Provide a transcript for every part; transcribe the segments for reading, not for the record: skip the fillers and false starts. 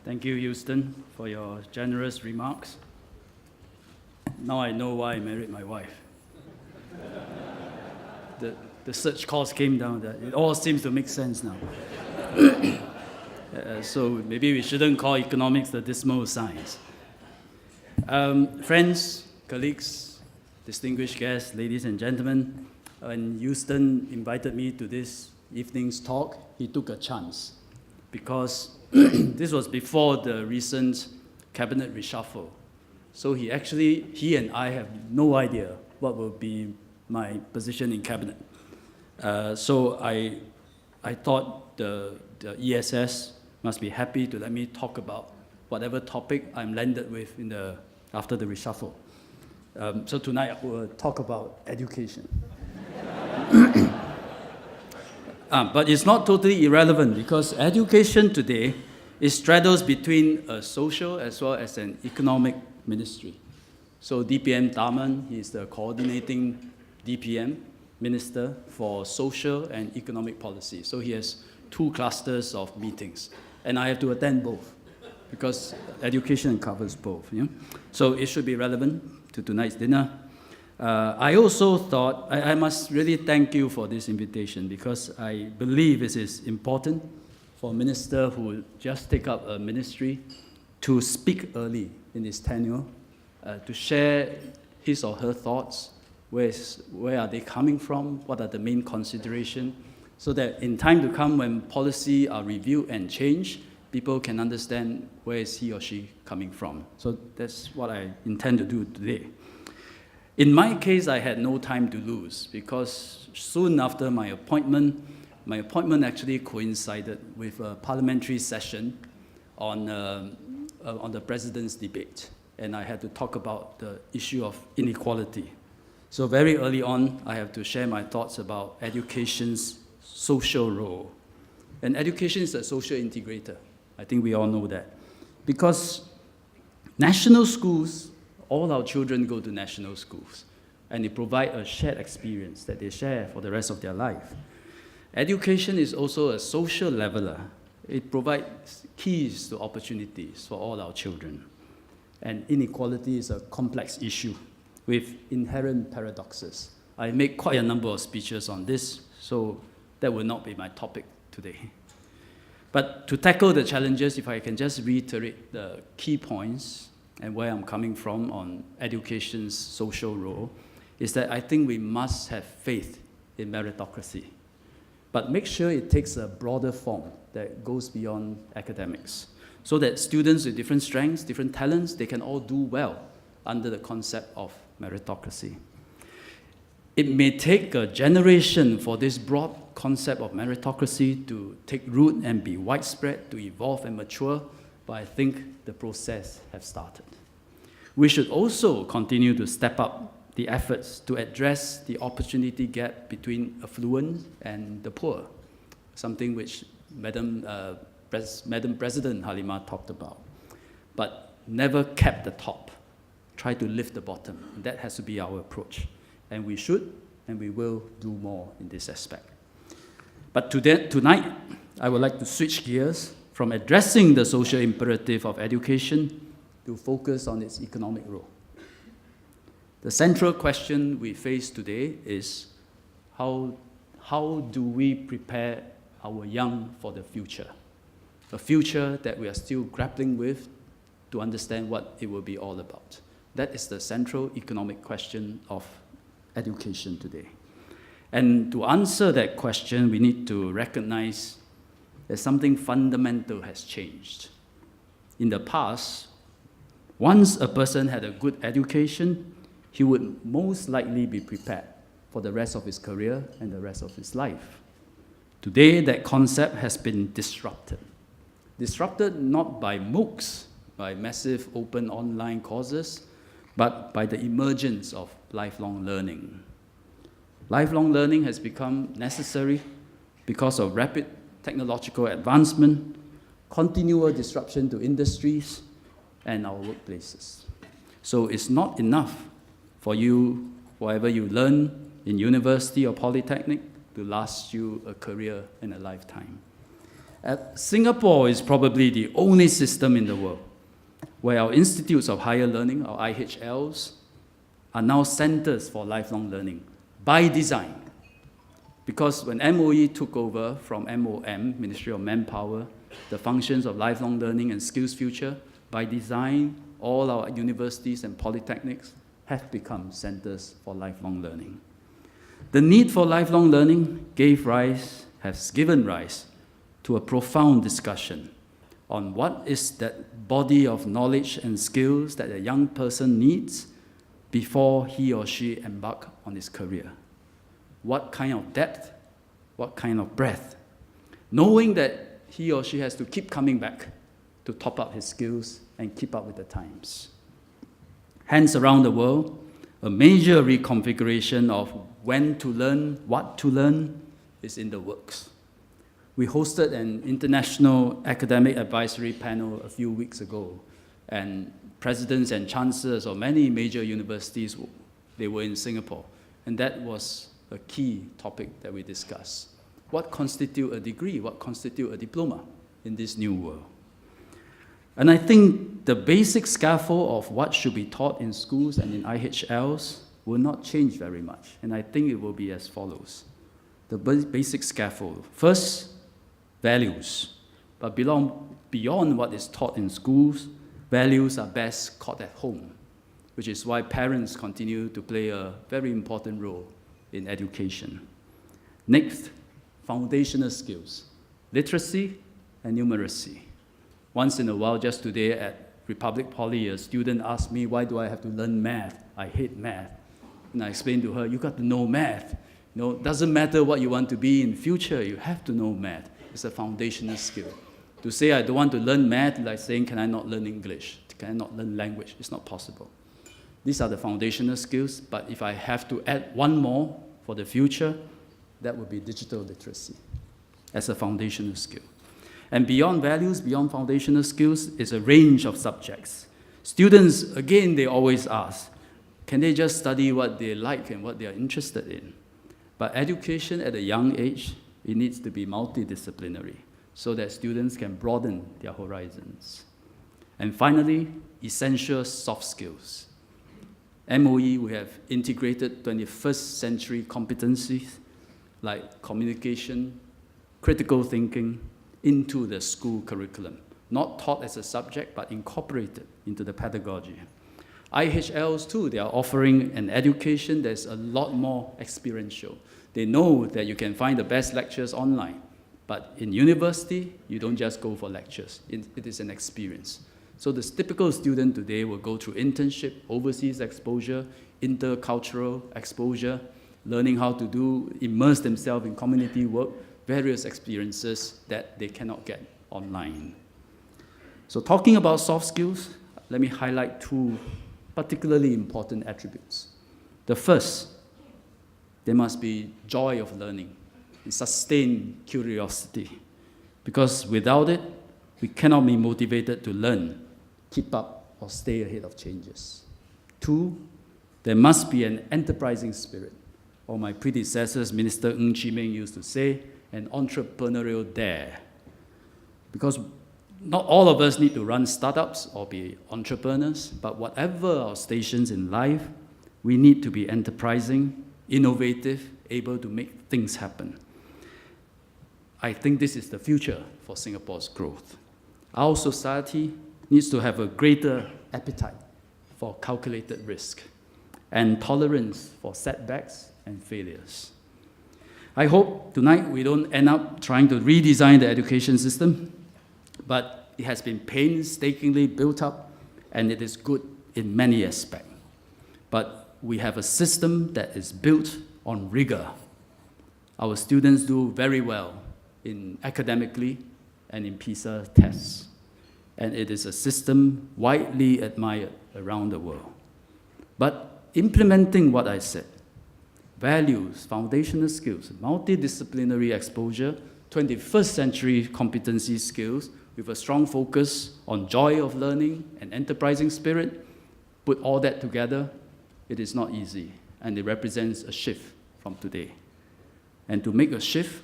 Thank you, Houston, for your generous remarks. Now I know why I married my wife. The search cost came down. It all seems to make sense now. So maybe we shouldn't call economics the dismal science. Friends, colleagues, distinguished guests, ladies and gentlemen, when Houston invited me to this evening's talk, he took a chance because this was before the recent cabinet reshuffle. So he and I have no idea what will be my position in cabinet. So I thought the ESS must be happy to let me talk about whatever topic I'm landed with after the reshuffle. So tonight I will talk about education. But it's not totally irrelevant because education today straddles between a social as well as an economic ministry. So DPM Daman, he's the coordinating DPM minister for social and economic policy. So he has two clusters of meetings, and I have to attend both because education covers both. Yeah? So it should be relevant to tonight's dinner. I also thought I must really thank you for this invitation because I believe it is important for a minister who just take up a ministry to speak early in his tenure, to share his or her thoughts, where are they coming from, what are the main considerations, so that in time to come when policy are reviewed and changed, people can understand where is he or she coming from. So that's what I intend to do today. In my case, I had no time to lose because soon after my appointment actually coincided with a parliamentary session on the president's debate, and I had to talk about the issue of inequality. So very early on, I have to share my thoughts about education's social role. And education is a social integrator. I think we all know that. Because national schools, all our children go to national schools, and they provide a shared experience that they share for the rest of their life. Education is also a social leveler. It provides keys to opportunities for all our children. And inequality is a complex issue with inherent paradoxes. I make quite a number of speeches on this, so that will not be my topic today. But to tackle the challenges, if I can just reiterate the key points and where I'm coming from on education's social role, is that I think we must have faith in meritocracy. But make sure it takes a broader form that goes beyond academics, so that students with different strengths, different talents, they can all do well under the concept of meritocracy. It may take a generation for this broad concept of meritocracy to take root and be widespread, to evolve and mature, but I think the process has started. We should also continue to step up the efforts to address the opportunity gap between affluent and the poor, something which Madam President Halimah talked about. But never cap the top. Try to lift the bottom. And that has to be our approach. And we should and we will do more in this aspect. But tonight, I would like to switch gears from addressing the social imperative of education to focus on its economic role. The central question we face today is how do we prepare our young for the future? A future that we are still grappling with to understand what it will be all about. That is the central economic question of education today. And to answer that question, we need to recognize that something fundamental has changed. In the past, once a person had a good education, he would most likely be prepared for the rest of his career and the rest of his life. Today, that concept has been disrupted. Disrupted not by MOOCs, by massive open online courses, but by the emergence of lifelong learning. Lifelong learning has become necessary because of rapid technological advancement, continual disruption to industries, and our workplaces. So it's not enough for you, whatever you learn in university or polytechnic, to last you a career and a lifetime. Singapore is probably the only system in the world where our institutes of higher learning, our IHLs, are now centers for lifelong learning by design. Because when MOE took over from MOM, Ministry of Manpower, the functions of lifelong learning and skills future, by design, all our universities and polytechnics have become centers for lifelong learning. The need for lifelong learning has given rise to a profound discussion on what is that body of knowledge and skills that a young person needs before he or she embark on his career. What kind of depth, what kind of breadth, knowing that he or she has to keep coming back to top up his skills and keep up with the times. Hence, around the world, a major reconfiguration of when to learn, what to learn is in the works. We hosted an international academic advisory panel a few weeks ago, and presidents and chancellors of many major universities, they were in Singapore, and that was a key topic that we discussed. What constitutes a degree? What constitutes a diploma in this new world? And I think the basic scaffold of what should be taught in schools and in IHLs will not change very much, and I think it will be as follows. The basic scaffold. First, values. But beyond what is taught in schools, values are best caught at home, which is why parents continue to play a very important role in education. Next, foundational skills, literacy and numeracy. Once in a while, just today at Republic Poly, a student asked me, why do I have to learn math? I hate math. And I explained to her, you got to know math. It doesn't matter what you want to be in future, you have to know math. It's a foundational skill. To say I don't want to learn math, like saying, can I not learn English? Can I not learn language? It's not possible. These are the foundational skills, but if I have to add one more for the future, that would be digital literacy as a foundational skill. And beyond values, beyond foundational skills, is a range of subjects. Students, again, they always ask, can they just study what they like and what they are interested in? But education at a young age, it needs to be multidisciplinary so that students can broaden their horizons. And finally, essential soft skills. MOE, we have integrated 21st century competencies like communication, critical thinking into the school curriculum. Not taught as a subject, but incorporated into the pedagogy. IHLs too, they are offering an education that's a lot more experiential. They know that you can find the best lectures online, but in university, you don't just go for lectures. It is an experience. So the typical student today will go through internship, overseas exposure, intercultural exposure, learning how to immerse themselves in community work, various experiences that they cannot get online. So talking about soft skills, let me highlight two particularly important attributes. The first, there must be joy of learning and sustained curiosity, because without it, we cannot be motivated to learn, keep up, or stay ahead of changes. Two, there must be an enterprising spirit, or my predecessors, Minister Ng Chee Meng, used to say, an entrepreneurial dare. Because not all of us need to run startups or be entrepreneurs, but whatever our stations in life, we need to be enterprising, innovative, able to make things happen. I think this is the future for Singapore's growth. Our society needs to have a greater appetite for calculated risk and tolerance for setbacks and failures. I hope tonight we don't end up trying to redesign the education system, but it has been painstakingly built up, and it is good in many aspects. But we have a system that is built on rigor. Our students do very well academically and in PISA tests, and it is a system widely admired around the world. But implementing what I said, values, foundational skills, multidisciplinary exposure, 21st century competency skills with a strong focus on joy of learning and enterprising spirit, put all that together, it is not easy, and it represents a shift from today. And to make a shift,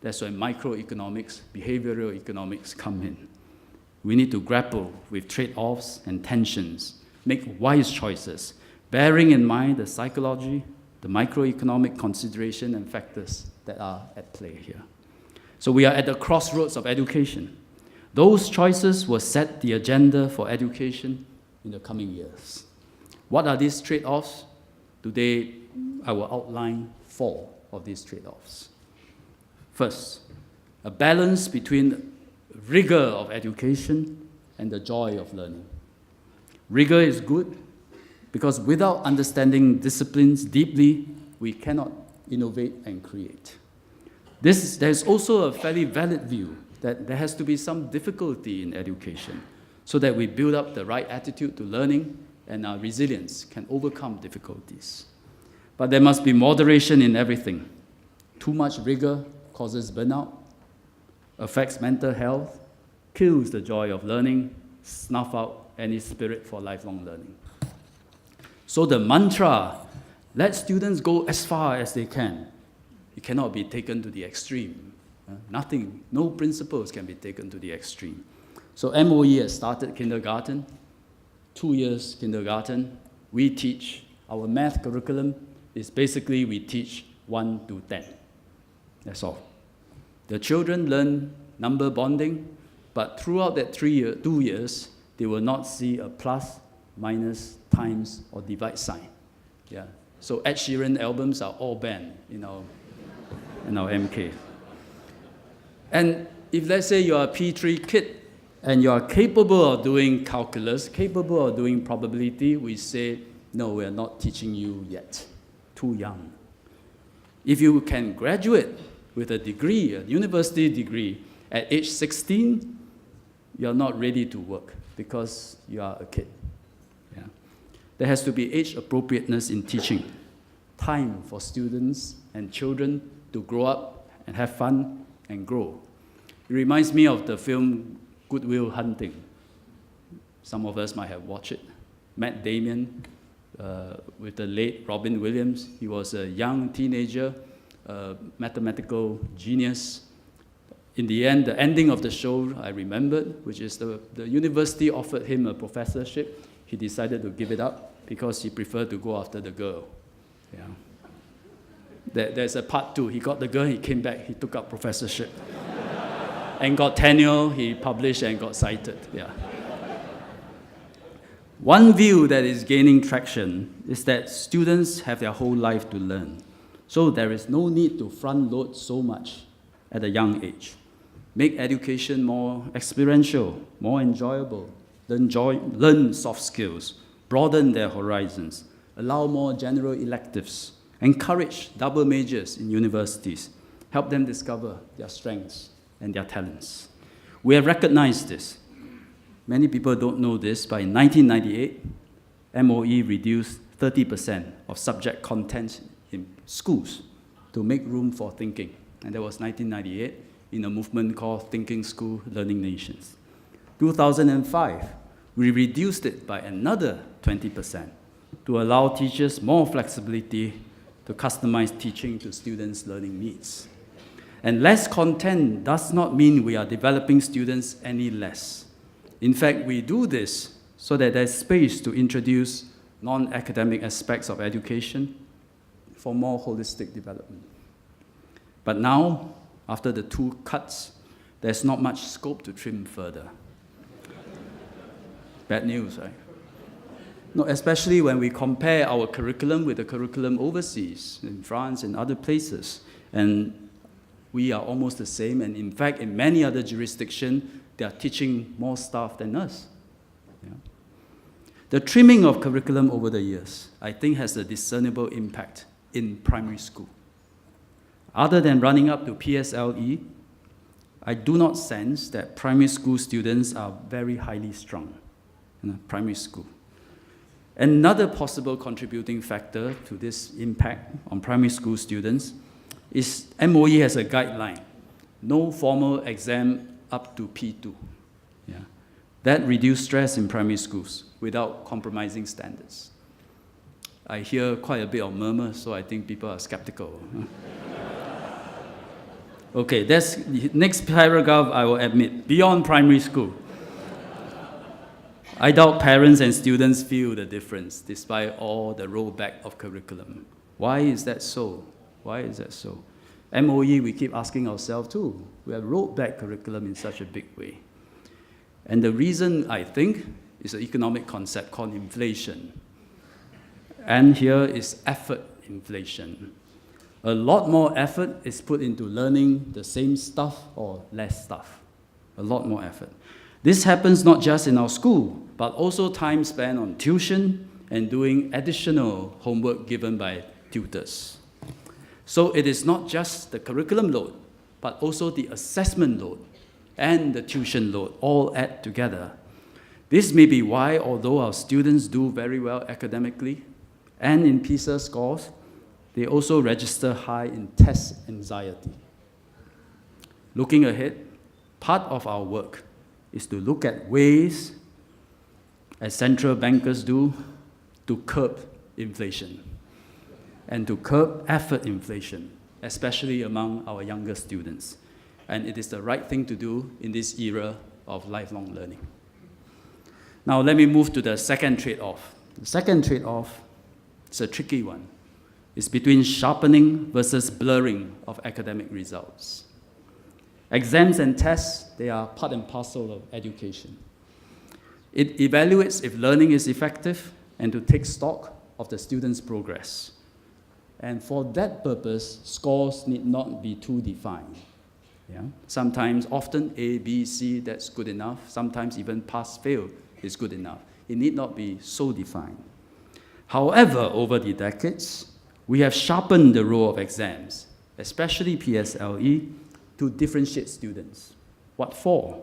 That's where microeconomics, behavioral economics come in. We need to grapple with trade-offs and tensions, make wise choices, bearing in mind the psychology, the microeconomic consideration and factors that are at play here. So we are at the crossroads of education. Those choices will set the agenda for education in the coming years. What are these trade-offs? Today, I will outline 4 of these trade-offs. First, a balance between rigor of education and the joy of learning. Rigor is good because without understanding disciplines deeply, we cannot innovate and create. There's also a fairly valid view that there has to be some difficulty in education so that we build up the right attitude to learning and our resilience can overcome difficulties. But there must be moderation in everything. Too much rigor causes burnout, affects mental health, kills the joy of learning, snuff out any spirit for lifelong learning. So the mantra, let students go as far as they can, it cannot be taken to the extreme. No principles can be taken to the extreme. So MOE has started kindergarten, 2 years kindergarten. We teach, our math curriculum is basically we teach 1 to 10. That's all. The children learn number bonding, but throughout that 2 years, they will not see a plus, minus, times, or divide sign. Yeah. So Ed Sheeran albums are all banned in our MK. And if let's say you're a P3 kid and you are capable of doing calculus, capable of doing probability, we say, no, we're not teaching you yet. Too young. If you can graduate with a degree, a university degree, at age 16, you're not ready to work because you are a kid. Yeah. There has to be age appropriateness in teaching, time for students and children to grow up and have fun and grow. It reminds me of the film Good Will Hunting. Some of us might have watched it. Matt Damon with the late Robin Williams. He was a young teenager, mathematical genius. In the end, the ending of the show I remembered, which is the university offered him a professorship. He decided to give it up because he preferred to go after the girl. Yeah. There's a part 2. He got the girl, he came back, he took up professorship. And got tenure, he published and got cited. Yeah. One view that is gaining traction is that students have their whole life to learn. So there is no need to front load so much at a young age. Make education more experiential, more enjoyable, learn soft skills, broaden their horizons, allow more general electives, encourage double majors in universities, help them discover their strengths and their talents. We have recognized this. Many people don't know this, but in 1998, MOE reduced 30% of subject content in schools to make room for thinking. And that was 1998 in a movement called Thinking School, Learning Nations. 2005, we reduced it by another 20% to allow teachers more flexibility to customize teaching to students' learning needs. And less content does not mean we are developing students any less. In fact, we do this so that there's space to introduce non-academic aspects of education for more holistic development. But now, after the 2 cuts, there's not much scope to trim further. Bad news, right? No, especially when we compare our curriculum with the curriculum overseas, in France and other places. And we are almost the same, and in fact, in many other jurisdictions, they are teaching more staff than us. Yeah. The trimming of curriculum over the years, I think, has a discernible impact in primary school. Other than running up to PSLE, I do not sense that primary school students are very highly strung in primary school. Another possible contributing factor to this impact on primary school students is MOE has a guideline, no formal exam up to P2. Yeah. That reduces stress in primary schools without compromising standards. I hear quite a bit of murmur, so I think people are skeptical. Okay, that's the next paragraph I will admit, beyond primary school. I doubt parents and students feel the difference despite all the rollback of curriculum. Why is that so? Why is that so? MOE, we keep asking ourselves too. We have rolled back curriculum in such a big way. And the reason, I think, is an economic concept called inflation. And here is effort inflation. A lot more effort is put into learning the same stuff or less stuff. A lot more effort. This happens not just in our school, but also time spent on tuition and doing additional homework given by tutors. So it is not just the curriculum load, but also the assessment load and the tuition load all add together. This may be why, although our students do very well academically and in PISA scores, they also register high in test anxiety. Looking ahead, part of our work is to look at ways, as central bankers do, to curb inflation and to curb effort inflation, especially among our younger students. And it is the right thing to do in this era of lifelong learning. Now let me move to the second trade-off. The second trade-off is a tricky one. It's between sharpening versus blurring of academic results. Exams and tests, they are part and parcel of education. It evaluates if learning is effective and to take stock of the student's progress. And for that purpose, scores need not be too defined. Yeah? Sometimes, often, A, B, C, that's good enough. Sometimes even pass, fail is good enough. It need not be so defined. However, over the decades, we have sharpened the role of exams, especially PSLE, to differentiate students. What for?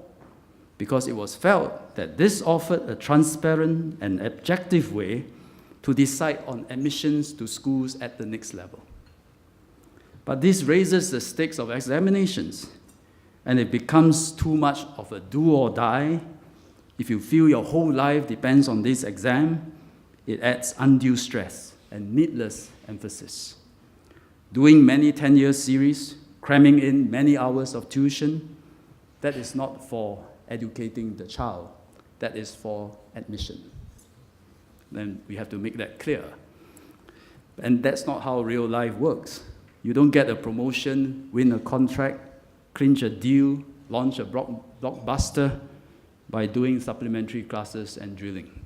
Because it was felt that this offered a transparent and objective way to decide on admissions to schools at the next level. But this raises the stakes of examinations, and it becomes too much of a do or die. If you feel your whole life depends on this exam, it adds undue stress and needless emphasis. Doing many 10-year series, cramming in many hours of tuition, that is not for educating the child. That is for admission. Then we have to make that clear. And that's not how real life works. You don't get a promotion, win a contract, clinch a deal, launch a blockbuster by doing supplementary classes and drilling.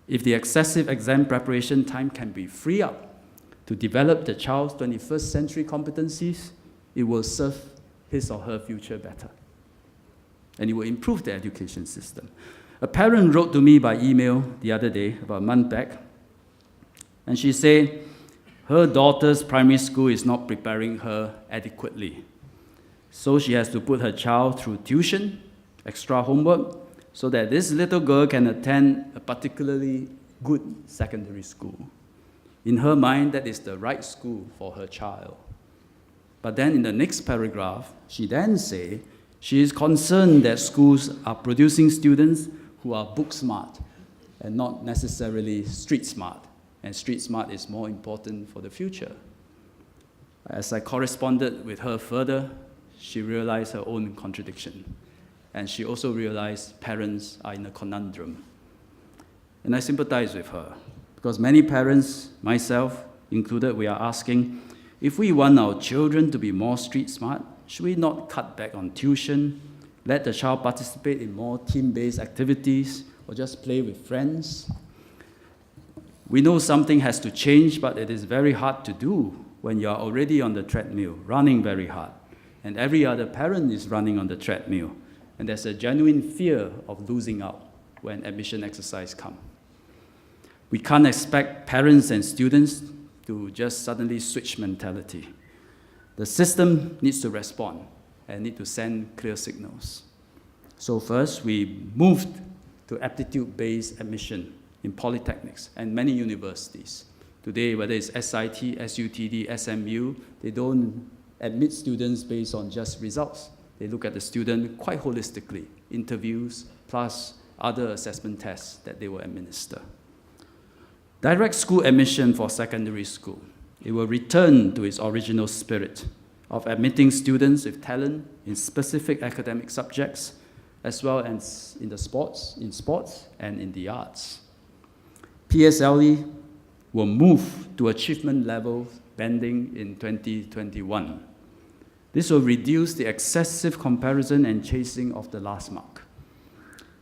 If the excessive exam preparation time can be freed up to develop the child's 21st century competencies, it will serve his or her future better. And it will improve the education system. A parent wrote to me by email the other day, about a month back, and she said her daughter's primary school is not preparing her adequately. So she has to put her child through tuition, extra homework, so that this little girl can attend a particularly good secondary school. In her mind, that is the right school for her child. But then in the next paragraph, she then says she is concerned that schools are producing students who are book smart and not necessarily street smart. And street smart is more important for the future. As I corresponded with her further, she realized her own contradiction. And she also realized parents are in a conundrum. And I sympathize with her, because many parents, myself included, we are asking, if we want our children to be more street smart, should we not cut back on tuition, let the child participate in more team-based activities, or just play with friends? We know something has to change, but it is very hard to do when you are already on the treadmill, running very hard, and every other parent is running on the treadmill, and there's a genuine fear of losing out when admission exercise comes. We can't expect parents and students to just suddenly switch mentality. The system needs to respond and need to send clear signals. So first, we moved to aptitude-based admission in polytechnics and many universities. Today, whether it's SIT, SUTD, SMU, they don't admit students based on just results. They look at the student quite holistically, interviews plus other assessment tests that they will administer. Direct school admission for secondary school. It will return to its original spirit, of admitting students with talent in specific academic subjects, as well as in sports and in the arts. PSLE will move to achievement level banding in 2021. This will reduce the excessive comparison and chasing of the last mark.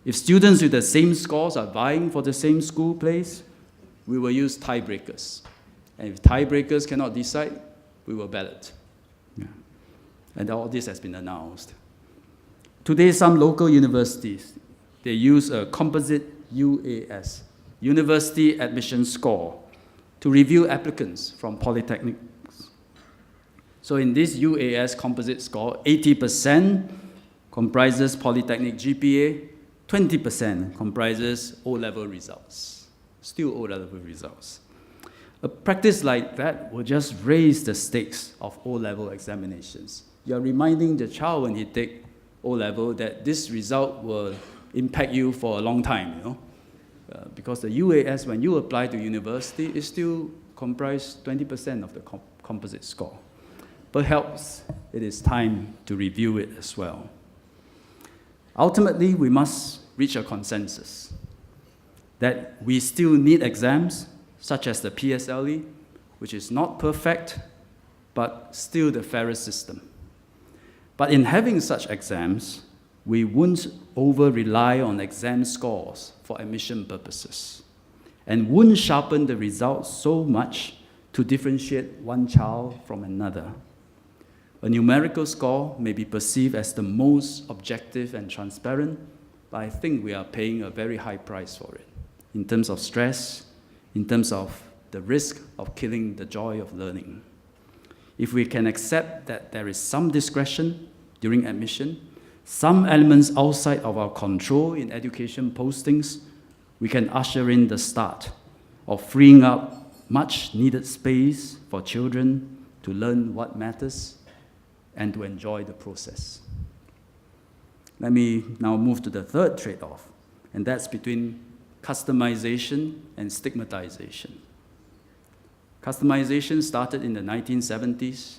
If students with the same scores are vying for the same school place, we will use tiebreakers. And if tiebreakers cannot decide, we will ballot. Yeah. And all this has been announced. Today, some local universities, they use a composite UAS, University Admission Score, to review applicants from polytechnics. So in this UAS composite score, 80% comprises polytechnic GPA, 20% comprises O-level results, still O-level results. A practice like that will just raise the stakes of O-level examinations. You're reminding the child when he takes O-level that this result will impact you for a long time, you know? Because the UAS, when you apply to university, it still comprises 20% of the composite score. Perhaps it is time to review it as well. Ultimately, we must reach a consensus that we still need exams, such as the PSLE, which is not perfect, but still the fairest system. But in having such exams, we won't over-rely on exam scores for admission purposes, and won't sharpen the results so much to differentiate one child from another. A numerical score may be perceived as the most objective and transparent, but I think we are paying a very high price for it, in terms of stress, in terms of the risk of killing the joy of learning. If we can accept that there is some discretion during admission, some elements outside of our control in education postings, we can usher in the start of freeing up much needed space for children to learn what matters and to enjoy the process. Let me now move to the third trade-off, and that's between customization and stigmatization. Customization started in the 1970s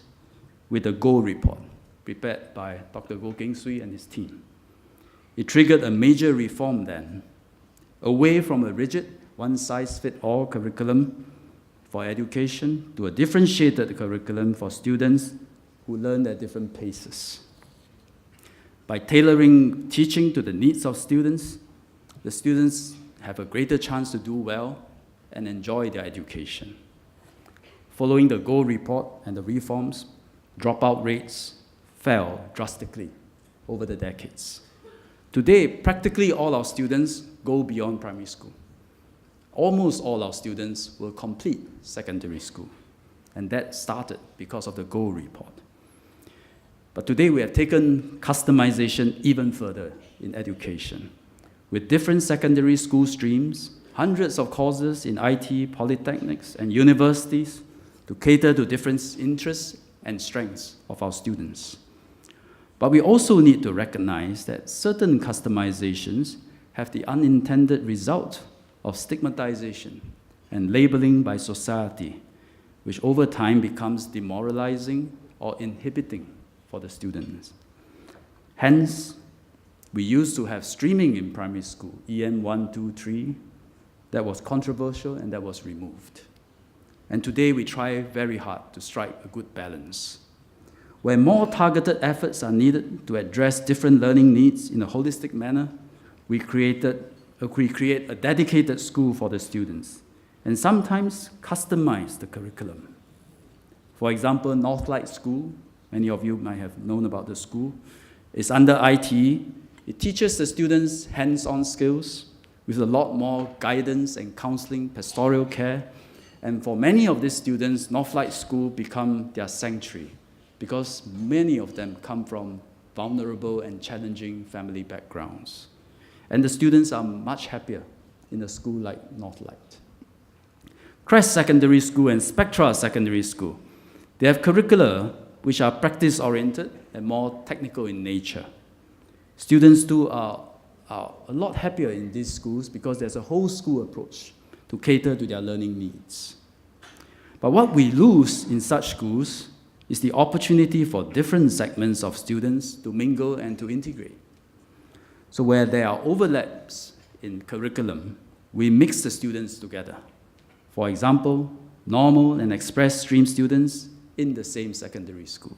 with the Go report, prepared by Dr. Goh Keng Swee and his team. It triggered a major reform then, away from a rigid, one-size-fits-all curriculum for education to a differentiated curriculum for students who learn at different paces. By tailoring teaching to the needs of students, the students have a greater chance to do well and enjoy their education. Following the Go report and the reforms, dropout rates fell drastically over the decades. Today, practically all our students go beyond primary school. Almost all our students will complete secondary school, and that started because of the Go report. But today we have taken customization even further in education. With different secondary school streams, hundreds of courses in IT, polytechnics, and universities to cater to different interests and strengths of our students. But we also need to recognize that certain customizations have the unintended result of stigmatization and labeling by society, which over time becomes demoralizing or inhibiting for the students. Hence, we used to have streaming in primary school, EM 1, 2, 3, that was controversial and that was removed. And today we try very hard to strike a good balance, where more targeted efforts are needed to address different learning needs in a holistic manner. We create a dedicated school for the students, and sometimes customize the curriculum. For example, Northlight School, many of you might have known about the school, is under IT. It teaches the students hands-on skills with a lot more guidance and counseling, pastoral care. And for many of these students, Northlight School become their sanctuary because many of them come from vulnerable and challenging family backgrounds. And the students are much happier in a school like Northlight. Crest Secondary School and Spectra Secondary School, they have curricula which are practice-oriented and more technical in nature. Students too are a lot happier in these schools because there's a whole school approach to cater to their learning needs. But what we lose in such schools is the opportunity for different segments of students to mingle and to integrate. So where there are overlaps in curriculum, we mix the students together. For example, normal and express stream students in the same secondary school.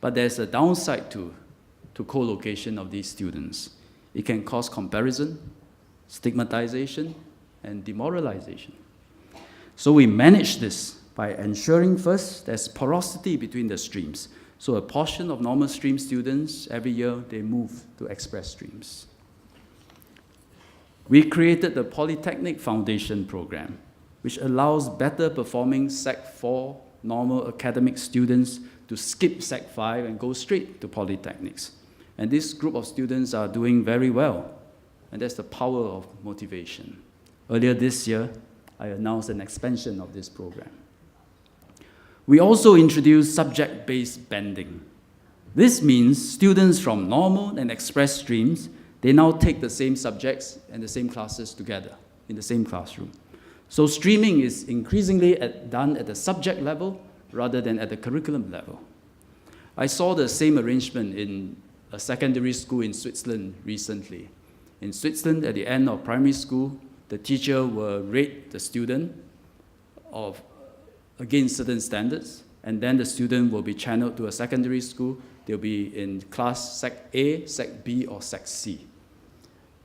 But there's a downside to co-location of these students. It can cause comparison, stigmatization, and demoralization. So we manage this by ensuring first there's porosity between the streams. So a portion of normal stream students, every year, they move to express streams. We created the Polytechnic Foundation program, which allows better performing Sec 4 normal academic students to skip Sec 5 and go straight to polytechnics. And this group of students are doing very well. And that's the power of motivation. Earlier this year, I announced an expansion of this program. We also introduced subject-based banding. This means students from normal and express streams, they now take the same subjects and the same classes together in the same classroom. So streaming is increasingly done at the subject level rather than at the curriculum level. I saw the same arrangement in a secondary school in Switzerland recently. In Switzerland, at the end of primary school, the teacher will rate the student against certain standards, and then the student will be channeled to a secondary school. They'll be in class Sec A, Sec B, or Sec C.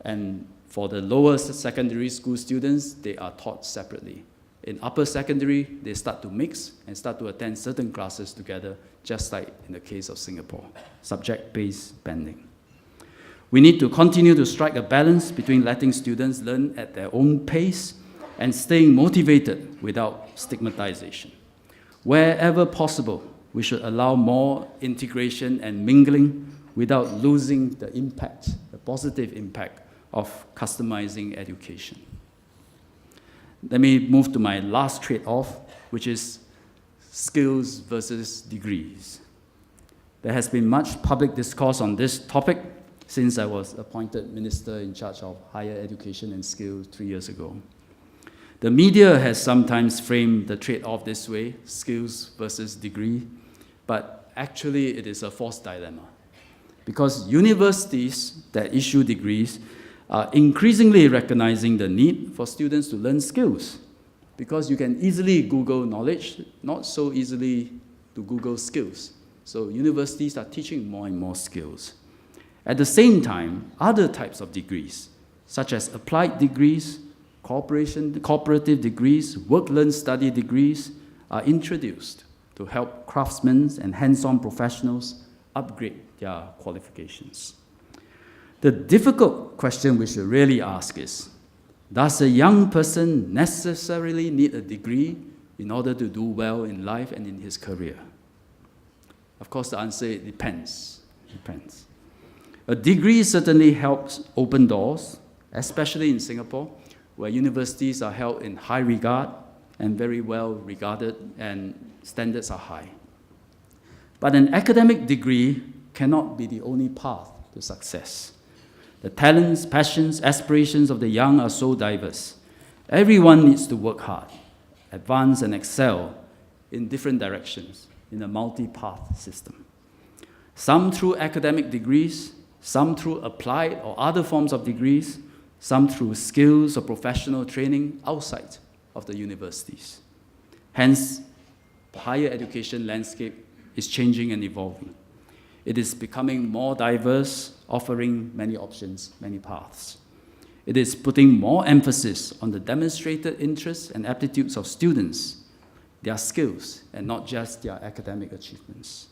And for the lower secondary school students, they are taught separately. In upper secondary, they start to mix and start to attend certain classes together, just like in the case of Singapore, subject-based banding. We need to continue to strike a balance between letting students learn at their own pace and staying motivated without stigmatization. Wherever possible, we should allow more integration and mingling without losing the impact, the positive impact of customizing education. Let me move to my last trade-off, which is skills versus degrees. There has been much public discourse on this topic since I was appointed minister in charge of higher education and skills 3 years ago. The media has sometimes framed the trade-off this way, skills versus degree, but actually it is a false dilemma. Because universities that issue degrees are increasingly recognizing the need for students to learn skills, because you can easily Google knowledge, not so easily to Google skills. So universities are teaching more and more skills. At the same time, other types of degrees, such as applied degrees, cooperative degrees, work-learn-study degrees, are introduced to help craftsmen and hands-on professionals upgrade their qualifications. The difficult question we should really ask is, does a young person necessarily need a degree in order to do well in life and in his career? Of course, the answer is depends. Depends. A degree certainly helps open doors, especially in Singapore, where universities are held in high regard and very well regarded, and standards are high. But an academic degree cannot be the only path to success. The talents, passions, aspirations of the young are so diverse. Everyone needs to work hard, advance and excel in different directions in a multi-path system. Some through academic degrees, some through applied or other forms of degrees, some through skills or professional training outside of the universities. Hence, the higher education landscape is changing and evolving. It is becoming more diverse, offering many options, many paths. It is putting more emphasis on the demonstrated interests and aptitudes of students, their skills, and not just their academic achievements.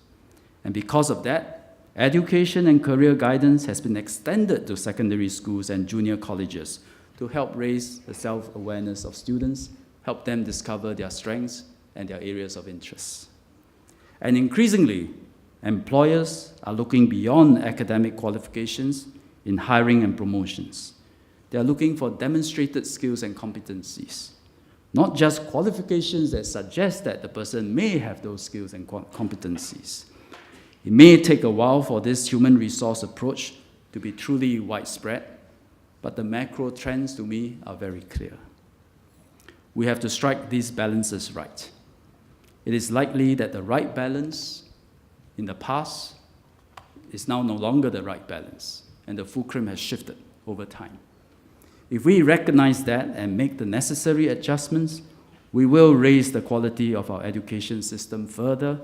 And because of that, education and career guidance has been extended to secondary schools and junior colleges to help raise the self-awareness of students, help them discover their strengths and their areas of interest. And increasingly, employers are looking beyond academic qualifications in hiring and promotions. They are looking for demonstrated skills and competencies, not just qualifications that suggest that the person may have those skills and competencies. It may take a while for this human resource approach to be truly widespread, but the macro trends to me are very clear. We have to strike these balances right. it is likely that the right balance in the past is now no longer the right balance, and the fulcrum has shifted over time. If we recognize that and make the necessary adjustments, we will raise the quality of our education system further,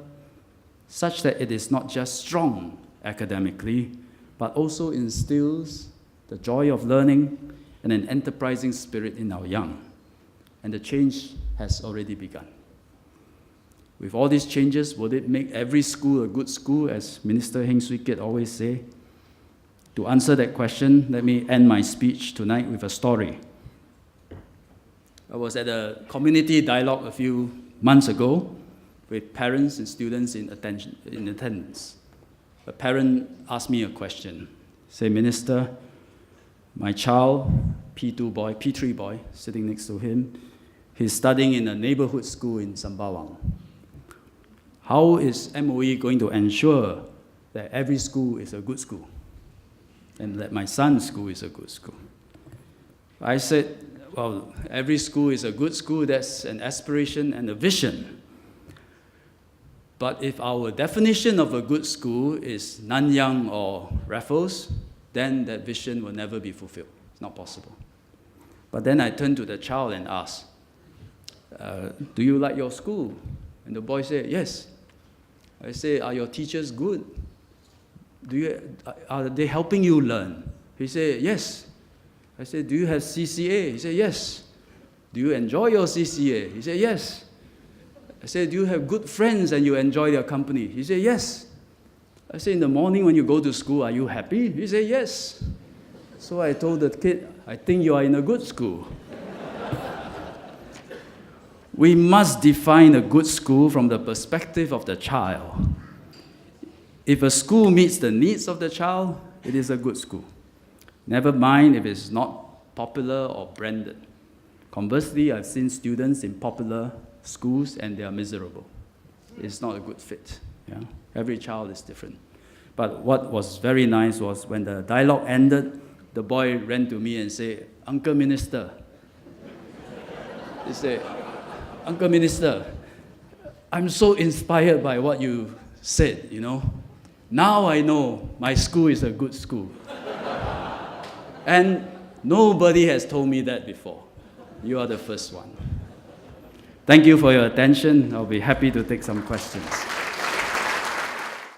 such that it is not just strong academically, but also instills the joy of learning and an enterprising spirit in our young. And the change has already begun. With all these changes, will it make every school a good school, as Minister Heng Swee Keat always say? To answer that question, let me end my speech tonight with a story. I was at a community dialogue a few months ago with parents and students in attendance. A parent asked me a question. Say, Minister, my child, P3 boy, sitting next to him, he's studying in a neighborhood school in Sembawang. How is MOE going to ensure that every school is a good school and that my son's school is a good school? I said, well, every school is a good school. That's an aspiration and a vision. But if our definition of a good school is Nanyang or Raffles, then that vision will never be fulfilled. It's not possible. But then I turned to the child and asked, do you like your school? And the boy said, yes. I said, are your teachers good? Are they helping you learn? He said, yes. I said, do you have CCA? He said, yes. Do you enjoy your CCA? He said, yes. I said, do you have good friends and you enjoy their company? He said, yes. I said, in the morning when you go to school, are you happy? He said, yes. So I told the kid, I think you are in a good school. We must define a good school from the perspective of the child. If a school meets the needs of the child, it is a good school. Never mind if it's not popular or branded. Conversely, I've seen students in popular schools and they are miserable. It's not a good fit. Yeah? Every child is different. But what was very nice was when the dialogue ended, the boy ran to me and said, Uncle Minister. He said, Uncle Minister, I'm so inspired by what you said, Now I know my school is a good school. And nobody has told me that before. You are the first one. Thank you for your attention. I'll be happy to take some questions.